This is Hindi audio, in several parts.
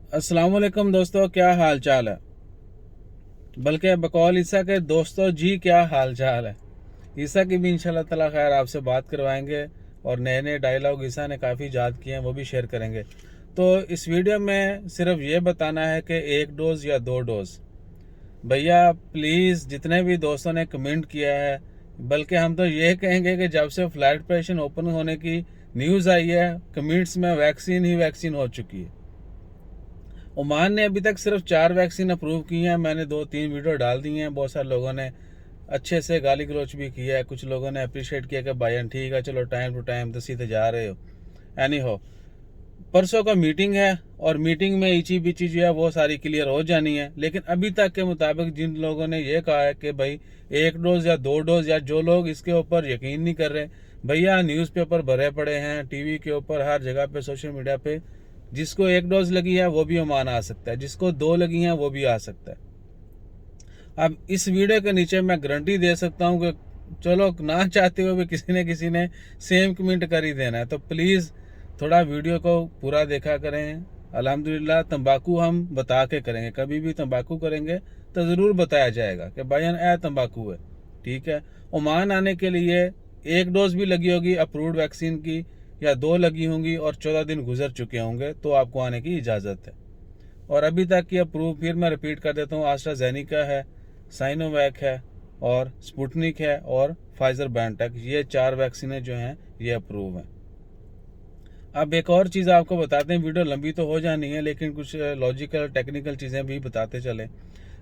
अस्सलाम वालेकुम दोस्तों, क्या हाल चाल है। बल्कि बकौल ईसा के दोस्तों जी, क्या हाल चाल है। ईसा की भी इंशाल्लाह ताला खैर आपसे बात करवाएंगे और नए नए डायलॉग ईसा ने काफ़ी याद किए हैं, वो भी शेयर करेंगे। तो इस वीडियो में सिर्फ ये बताना है कि 1 डोज या 2 डोज। भैया प्लीज़, जितने भी दोस्तों ने कमेंट किया है, बल्कि हम तो ये कहेंगे कि जब से फ्लाइट ऑपरेशन ओपन होने की न्यूज़ आई है, कमेंट्स में वैक्सीन ही वैक्सीन हो चुकी है। ओमान ने अभी तक सिर्फ 4 वैक्सीन अप्रूव की हैं। मैंने 2-3 वीडियो डाल दी हैं। बहुत सारे लोगों ने अच्छे से गाली गलौच भी किया है। कुछ लोगों ने अप्रिशिएट किया कि भाईजान ठीक है, चलो टाइम टू टाइम तो सीधे जा रहे हो। एनी हो, परसों का मीटिंग है और मीटिंग में इची बिची जो है वो सारी क्लियर हो जानी है। लेकिन अभी तक के मुताबिक जिन लोगों ने ये कहा है कि भाई 1 डोज या 2 डोज, या जो लोग इसके ऊपर यकीन नहीं कर रहे, भैया न्यूज़पेपर भरे पड़े हैं, टीवी के ऊपर, हर जगह पे, सोशल मीडिया पे। जिसको 1 डोज लगी है वो भी ओमान आ सकता है, जिसको 2 लगी हैं वो भी आ सकता है। अब इस वीडियो के नीचे मैं गारंटी दे सकता हूँ कि चलो ना चाहते हुए भी किसी ने सेम कमेंट कर ही देना है। तो प्लीज़ थोड़ा वीडियो को पूरा देखा करें। अल्हम्दुलिल्लाह तंबाकू हम बता के करेंगे, कभी भी तंबाकू करेंगे तो ज़रूर बताया जाएगा कि भाईजान ए तंबाकू है, ठीक है। ओमान आने के लिए 1 डोज भी लगी होगी अप्रूव्ड वैक्सीन की, या 2 लगी होंगी और 14 दिन गुजर चुके होंगे, तो आपको आने की इजाज़त है। और अभी तक की अप्रूव, फिर मैं रिपीट कर देता हूँ, आस्ट्राजेनिका है, साइनोवैक है और स्पुतनिक है और फाइजर बायोनटेक, ये 4 वैक्सीनें जो हैं ये अप्रूव हैं। अब एक और चीज़ आपको बताते हैं, वीडियो लंबी तो हो जानी है लेकिन कुछ लॉजिकल टेक्निकल चीज़ें भी बताते चले।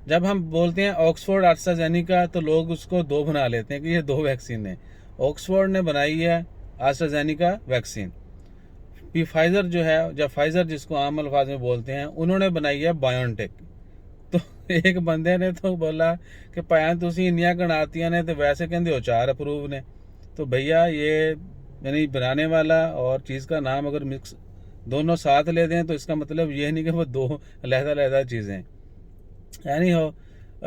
जब हम बोलते हैं ऑक्सफोर्ड आस्ट्राजेनिका तो लोग उसको 2 बना लेते हैं कि ये 2 वैक्सीन है। ऑक्सफोर्ड ने बनाई है आस्ट्राजेनिका वैक्सीन, फिर फाइजर जो है, या फाइजर जिसको आम अल्फाज में बोलते हैं, उन्होंने बनाई है बायोनटेक। तो एक बंदे ने तो बोला कि भैन तुसी इन्नियां गणातियां ने तो वैसे कहते हो 4 अप्रूव ने। तो भैया ये यानी बनाने वाला और चीज़ का नाम अगर मिक्स दोनों साथ ले दें तो इसका मतलब ये नहीं कि वो 2 अलहदा-अलहदा चीज़ें। यानी हो,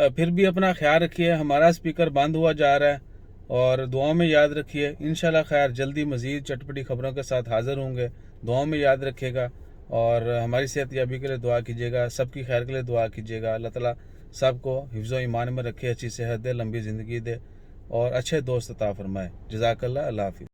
फिर भी अपना ख्याल रखिए। हमारा स्पीकर बंद हुआ जा रहा है और दुआओं में याद रखिए। इंशाल्लाह खैर जल्दी मज़ीद चटपटी खबरों के साथ हाज़िर होंगे। दुआओं में याद रखिएगा और हमारी सेहत याबी के लिए दुआ कीजिएगा, सबकी खैर के लिए दुआ कीजिएगा। अल्लाह ताला सबको हिफ्ज़ व ईमान में रखे, अच्छी सेहत दे, लंबी ज़िंदगी दे और अच्छे दोस्त अता फरमाए। जज़ाकल्लाह, अल्लाह हाफ़िज़।